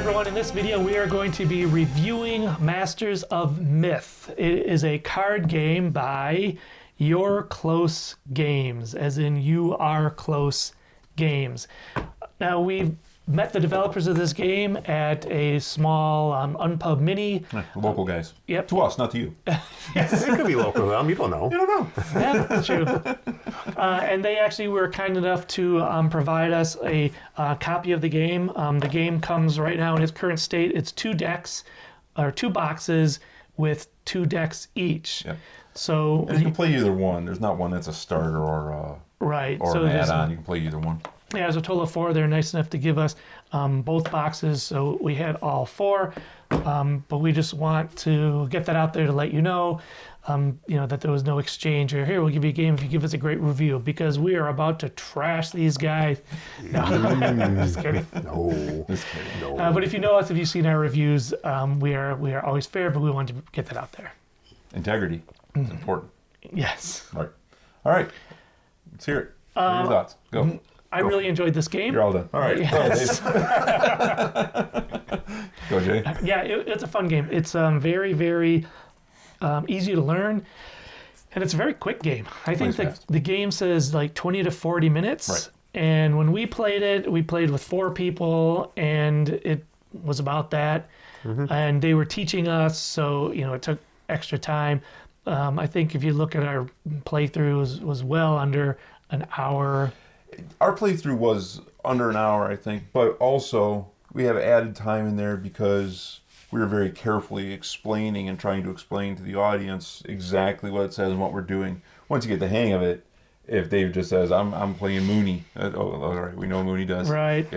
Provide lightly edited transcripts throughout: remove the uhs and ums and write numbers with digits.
everyone, in this video we are going to be reviewing Masters of Myth. It is a card game by Your Close Games, as in You Are Close Games. Now, we've met the developers of this game at a small Unpub Mini. Local guys. Yep. To us, not to you. Yes. It could be local to them. You don't know. You don't know. Yeah, that's true. And they actually were kind enough to provide us a copy of the game. The game comes right now in its current state. It's 2 decks, or 2 boxes with 2 decks each. Yep. So And you can play either one. There's not one that's a starter or right. or So an add-on. You can play either one. Yeah, there's a total of 4. They're nice enough to give us both boxes, so we had all 4. But we just want to get that out there to let you know, that there was no exchange, or here, we'll give you a game if you give us a great review, because we are about to trash these guys. No, just kidding. No. Just kidding. No. But if you know us, if you've seen our reviews, we are always fair, but we want to get that out there. Integrity is important. Yes. Right. All right. Let's hear it. What are your thoughts? Go. I really enjoyed this game. You're all done. All right. Yes. Go, Jay. Yeah, it's a fun game. It's very, very easy to learn, and it's a very quick game. I think the game says like 20 to 40 minutes. Right. And when we played it, we played with 4 people, and it was about that. Mm-hmm. And they were teaching us, so it took extra time. I think if you look at our playthrough, was well under an hour. Our playthrough was under an hour, I think, but also we have added time in there because we were very carefully explaining and trying to explain to the audience exactly what it says and what we're doing. Once you get the hang of it, if Dave just says, I'm playing Mooney, all right, we know Mooney does. Right.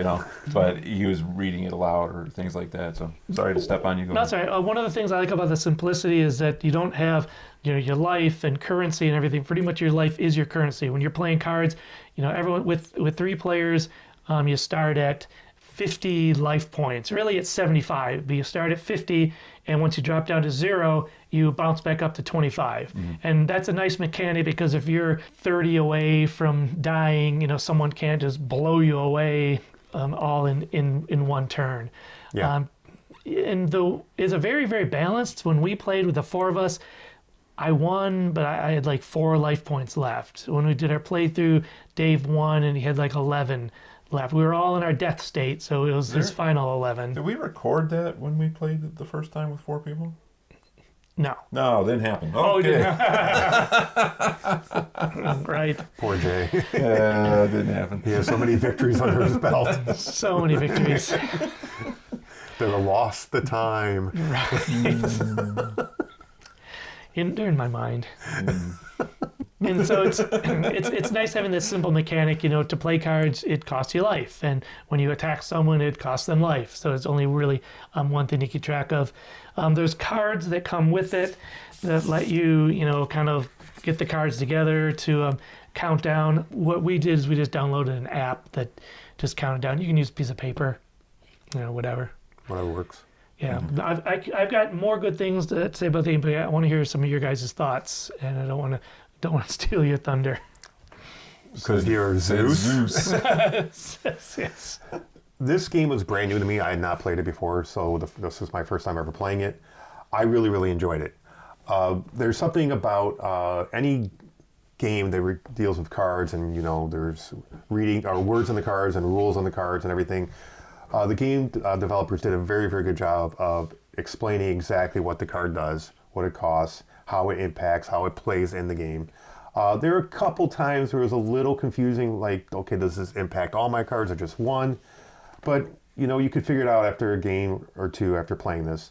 But he was reading it aloud or things like that, so sorry to step on you. No, sorry. One of the things I like about the simplicity is that you don't have your life and currency and everything. Pretty much your life is your currency. When you're playing cards, everyone with 3 players, you start at 50 life points. Really, it's 75, but you start at 50, and once you drop down to 0, you bounce back up to 25. Mm-hmm. And that's a nice mechanic, because if you're 30 away from dying, someone can't just blow you away all in one turn. Yeah. And though it's a very, very balanced. When we played with the 4 of us, I won, but I had like 4 life points left. When we did our playthrough, Dave won, and he had like 11 left. We were all in our death state, so it was his final 11. Did we record that when we played the first time with 4 people? No. No, it didn't happen. Oh, Okay. Right. Poor Jay. Yeah, it didn't happen. He has so many victories under his belt. So many victories. They lost the time. Right. They're in my mind. And so it's nice having this simple mechanic. To play cards, it costs you life, and when you attack someone, it costs them life. So it's only really one thing to keep track of. There's cards that come with it that let you kind of get the cards together to count down. What we did is we just downloaded an app that just counted down. You can use a piece of paper, whatever. Whatever works. Yeah, mm-hmm. I've got more good things to say about the game, but I want to hear some of your guys' thoughts, and I don't want to steal your thunder. Because you're Zeus. Yes. This game was brand new to me. I had not played it before, so this is my first time ever playing it. I really, really enjoyed it. There's something about any game that deals with cards, and there's reading or words on the cards and rules on the cards and everything. The game developers did a very, very good job of explaining exactly what the card does, what it costs, how it impacts, how it plays in the game. There were a couple times where it was a little confusing, like, okay, does this impact all my cards or just one? But, you could figure it out after a game or 2 after playing this.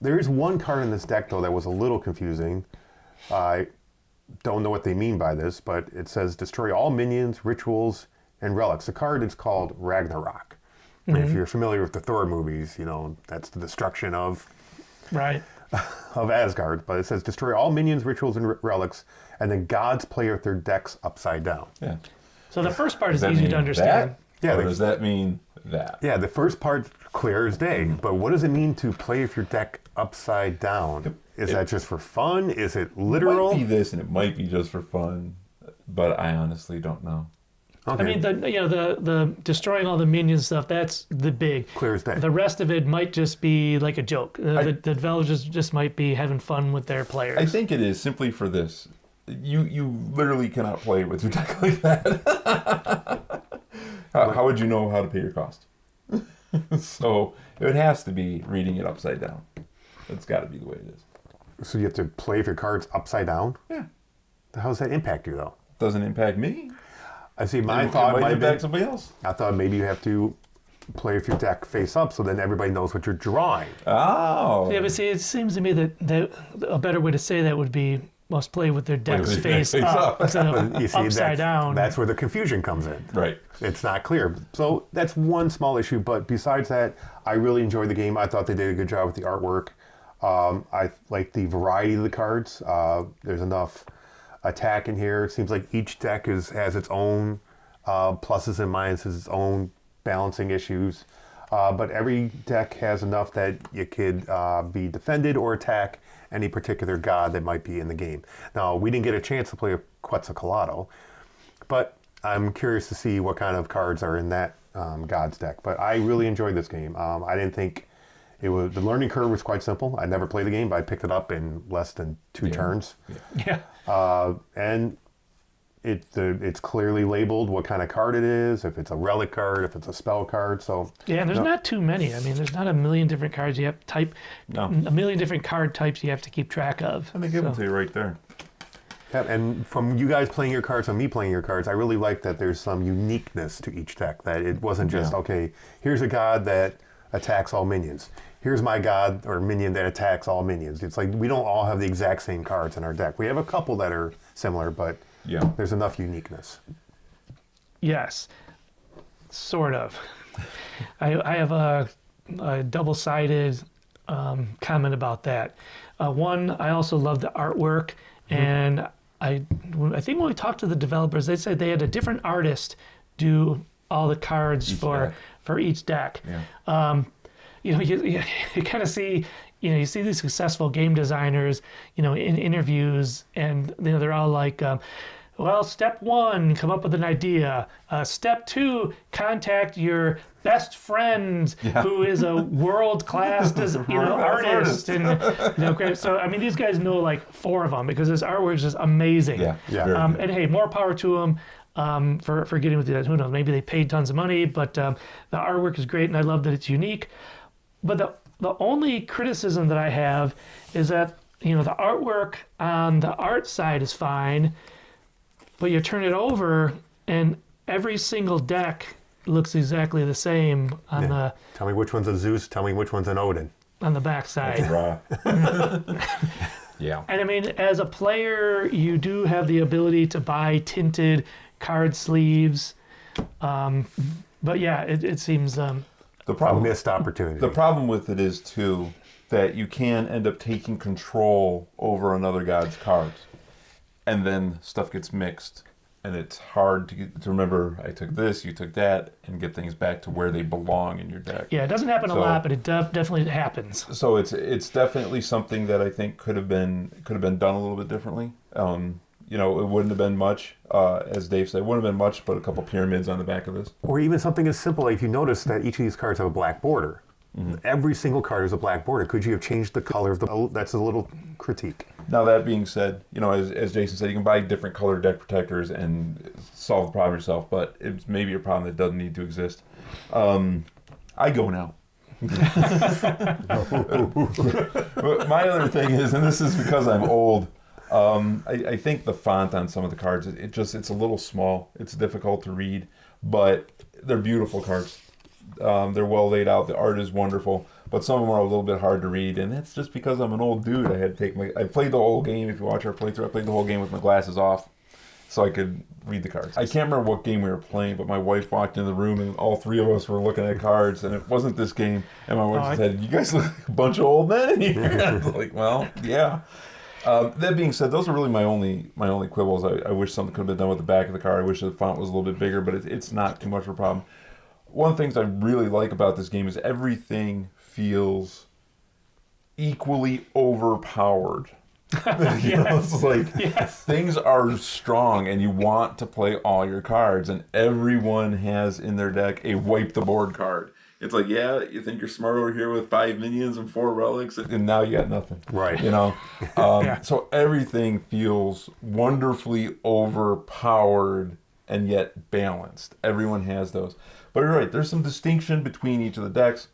There is one card in this deck, though, that was a little confusing. I don't know what they mean by this, but it says destroy all minions, rituals, and relics. The card is called Ragnarok. Mm-hmm. If you're familiar with the Thor movies, that's the destruction of Asgard. But it says destroy all minions, rituals, and relics, and then gods play with their decks upside down. Yeah. So the first part is easy to understand. That? Yeah. Or does that mean that? Yeah, the first part clear as day. Mm-hmm. But what does it mean to play with your deck upside down? Is that just for fun? Is it literal? It might be this, and it might be just for fun. But I honestly don't know. Okay. I mean, the destroying all the minions stuff, that's the big. Clear as day. The rest of it might just be like a joke. The developers just might be having fun with their players. I think it is simply for this. You literally cannot play with your deck like that. How would you know how to pay your cost? So it has to be reading it upside down. That's got to be the way it is. So you have to play with your cards upside down? Yeah. How does that impact you, though? Doesn't impact me. I see. My It thought might might impact be, somebody else. I thought maybe you have to play with your deck face up, so then everybody knows what you're drawing. Oh. Yeah, but see, it seems to me that a better way to say that would be must play with their decks with their face face up up. instead of You see, upside down. That's where the confusion comes in. Right. It's not clear. So that's one small issue. But besides that, I really enjoyed the game. I thought they did a good job with the artwork. I like the variety of the cards. There's enough attack in here. It seems like each deck has its own pluses and minuses, its own balancing issues. But every deck has enough that you could be defended or attack any particular god that might be in the game. Now, we didn't get a chance to play Quetzalcoatl, but I'm curious to see what kind of cards are in that god's deck. But I really enjoyed this game. I didn't think the learning curve was quite simple. I never played the game, but I picked it up in less than 2 turns. Yeah. And it's clearly labeled what kind of card it is, if it's a relic card, if it's a spell card. So Yeah, and there's not too many. I mean, there's not a million different cards you have to type. No. A million different card types you have to keep track of. And they give them to you right there. yeah, and from you guys playing your cards and me playing your cards, I really like that there's some uniqueness to each deck. That it wasn't just, okay, here's a god that attacks all minions. Here's my god or minion that attacks all minions. It's like we don't all have the exact same cards in our deck. We have a couple that are similar, but Yeah. there's enough uniqueness. Yes, sort of. I have a double-sided comment about that. One, I also love the artwork, and I think when we talked to the developers, they said they had a different artist do all the cards for each deck. Yeah. You kind of see, you see these successful game designers, in interviews, and they're all like, well, step 1, come up with an idea. Step 2, contact your best friend who is a world-class, artist. And great. So I mean, these guys know like 4 of them because this artwork is just amazing. Yeah. Yeah. And hey, more power to them. For getting with that. Who knows? Maybe they paid tons of money, but the artwork is great, and I love that it's unique. But the only criticism that I have is that the artwork on the art side is fine, but you turn it over and every single deck looks exactly the same on the Tell me which one's a Zeus. Tell me which one's an Odin. on the back side. Raw. Yeah. And I mean, as a player, you do have the ability to buy tinted card sleeves. But yeah, it seems The A problem missed opportunity. The problem with it is too that you can end up taking control over another god's cards, and then stuff gets mixed, and it's hard to remember. I took this, you took that, and get things back to where they belong in your deck. yeah, it doesn't happen a So- lot, but it definitely happens. So it's definitely something that I think could have been done a little bit differently. It wouldn't have been much, as Dave said, it wouldn't have been much, but a couple pyramids on the back of this. Or even something as simple, like if you notice that each of these cards have a black border. Every single card has a black border. Could you have changed the color of the... That's a little critique. Now that being said, as Jason said, you can buy different colored deck protectors and solve the problem yourself, but it's maybe a problem that doesn't need to exist. I go now. But my other thing is, and this is because I'm old, I think the font on some of the cards, it's a little small. It's difficult to read, but they're beautiful cards. They're well laid out. The art is wonderful, but some of them are a little bit hard to read, and that's just because I'm an old dude. I had to take I played the whole game. If you watch our playthrough, I played the whole game with my glasses off, so I could read the cards. I can't remember what game we were playing, but my wife walked into the room, and all 3 of us were looking at cards, and it wasn't this game. And my wife said, "You guys look like a bunch of old men in here." I was like, "Well, yeah." That being said, those are really my only quibbles. I wish something could have been done with the back of the card. I wish the font was a little bit bigger, but it's not too much of a problem. One of the things I really like about this game is everything feels equally overpowered. You know, it's like Yes. things are strong, and you want to play all your cards, and everyone has in their deck a wipe the board card. It's like, yeah, you think you're smart over here with 5 minions and 4 relics, and now you got nothing. Right. You know? Yeah. So everything feels wonderfully overpowered and yet balanced. Everyone has those. But you're right, there's some distinction between each of the decks.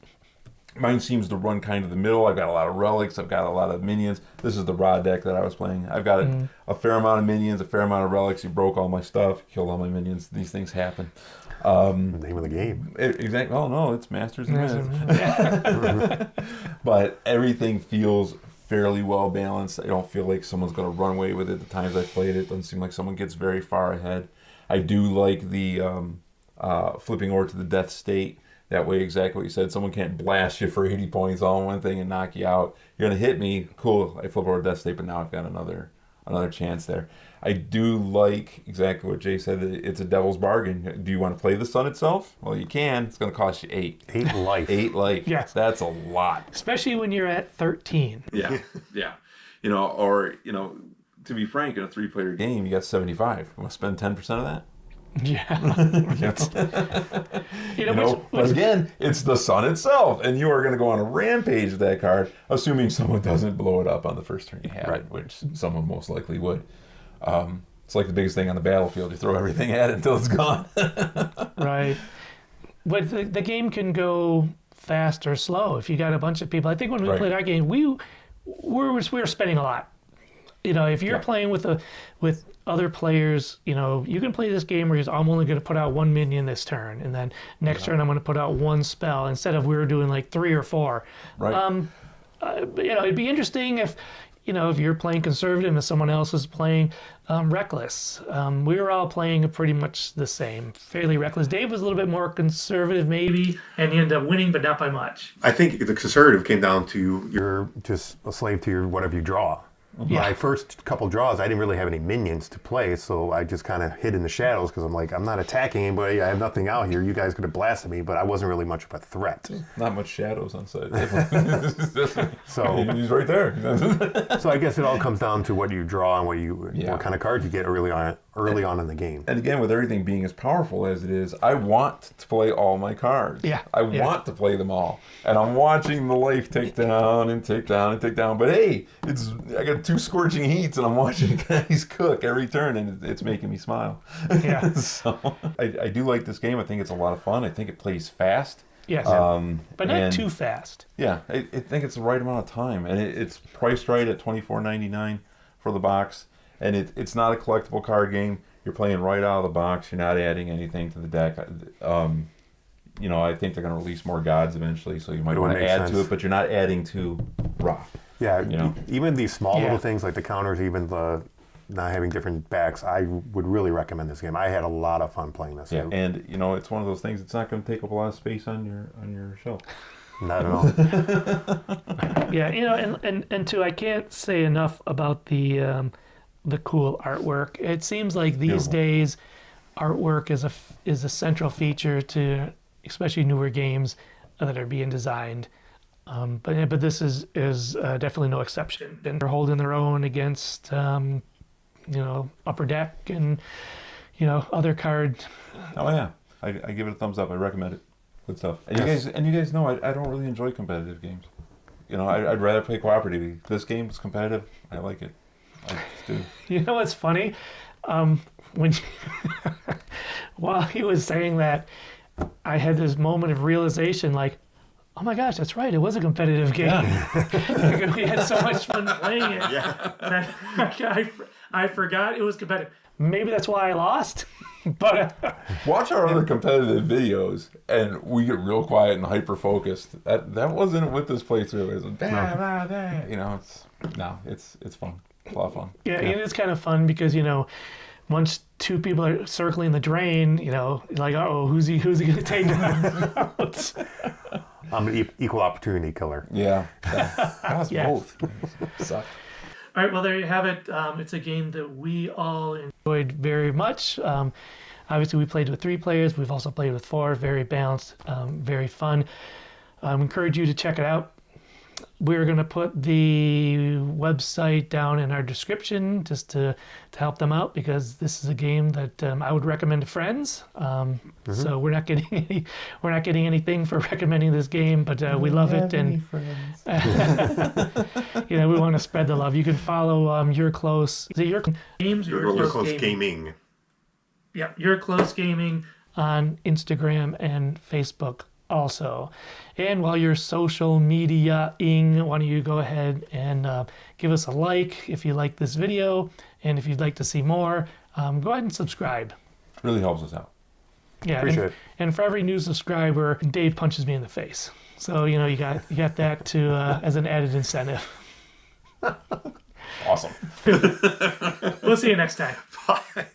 Mine seems to run kind of the middle. I've got a lot of relics. I've got a lot of minions. This is the raw deck that I was playing. I've got a fair amount of minions, a fair amount of relics. You broke all my stuff, killed all my minions. These things happen. The name of the game. Exactly. Oh no, it's Masters and Minutes. But everything feels fairly well balanced. I don't feel like someone's going to run away with it. The times I played it, doesn't seem like someone gets very far ahead. I do like the flipping over to the death state. That way, exactly what you said. Someone can't blast you for 80 points all in one thing and knock you out. You're going to hit me. Cool. I flip over to death state, but now I've got another chance there. I do like exactly what Jay said. It's a devil's bargain. Do you want to play the sun itself? Well, you can. It's going to cost you 8. 8 life. 8 life. Yes. That's a lot. Especially when you're at 13. Yeah. Yeah. You know, or, you know, to be frank, in a 3-player game, you got 75. You want to spend 10% of that? Yeah. Yes. You know, But again, it's the sun itself, and you are going to go on a rampage with that card, assuming someone doesn't blow it up on the first turn you have it, which someone most likely would. It's like the biggest thing on the battlefield. You throw everything at it until it's gone. right. But the game can go fast or slow if you got a bunch of people. I think when we played our game, we were spending a lot. You know, if you're playing with other players, you know, you can play this game where I'm only going to put out 1 minion this turn, and then next turn I'm going to put out 1 spell instead of we were doing like 3 or 4. Right. You know, it'd be interesting if, you know, if you're playing conservative and someone else is playing reckless. We were all playing pretty much the same, fairly reckless. Dave was a little bit more conservative maybe, and he ended up winning, but not by much. I think the conservative came down to you're just a slave to whatever you draw. Yeah. My first couple draws, I didn't really have any minions to play, so I just kind of hid in the shadows because I'm like, I'm not attacking anybody. I have nothing out here. You guys could have blasted me, but I wasn't really much of a threat. Not much shadows on side. So he's right there. So I guess it all comes down to what you draw and what kind of cards you get early on in the game. And again, with everything being as powerful as it is, I want to play all my cards. Yeah. I want to play them all. And I'm watching the life take down and take down and take down. But hey, I got 2 scorching heats and I'm watching guys cook every turn, and it's making me smile. Yeah. So I do like this game. I think it's a lot of fun. I think it plays fast. Yes. But not too fast. Yeah, I think it's the right amount of time, and it's priced right at $24.99 for the box. And it's not a collectible card game. You're playing right out of the box. You're not adding anything to the deck. You know, I think they're going to release more gods eventually, so you might want to add to it, but you're not adding to Ra. Yeah, you know? Even these small little things like the counters, even the not having different backs, I would really recommend this game. I had a lot of fun playing this. Yeah, and you know, it's one of those things. It's not going to take up a lot of space on your shelf. Not at all. Yeah, you know, and too, I can't say enough about the cool artwork. It seems like these days, artwork is a central feature to especially newer games that are being designed. But this is definitely no exception. And they're holding their own against you know, Upper Deck and, you know, other card. Oh yeah, I give it a thumbs up. I recommend it. Good stuff. And you guys know I don't really enjoy competitive games. You know, I'd rather play cooperatively. This game is competitive. I like it. I just do. You know what's funny? When while he was saying that, I had this moment of realization, like, oh my gosh, that's right. It was a competitive game. Yeah. We had so much fun playing it. Yeah. That I forgot it was competitive. Maybe that's why I lost. But watch our other competitive videos, and we get real quiet and hyper focused. That wasn't with this playthrough. It was you know, it's fun. It's a lot of fun. Yeah, it is kind of fun because, you know, once 2 people are circling the drain, you know, like, oh, who's he going to take out? I'm an equal opportunity killer. Yeah. That's both. Suck. All right, well, there you have it. It's a game that we all enjoyed very much. Obviously, we played with 3 players. We've also played with 4. Very balanced, very fun. I encourage you to check it out. We're going to put the website down in our description just to help them out, because this is a game that I would recommend to friends. So we're not getting anything for recommending this game, but we love it, and we want to spread the love. You can follow Your Close. Is it Your Games? Your Close Gaming. Yeah, Your Close Gaming on Instagram and Facebook also. And while you're social media-ing, why don't you go ahead and give us a like if you like this video, and if you'd like to see more, go ahead and subscribe. Really helps us out. Yeah, Appreciate it. And for every new subscriber, Dave punches me in the face. So you got that to as an added incentive. Awesome. We'll see you next time. Bye.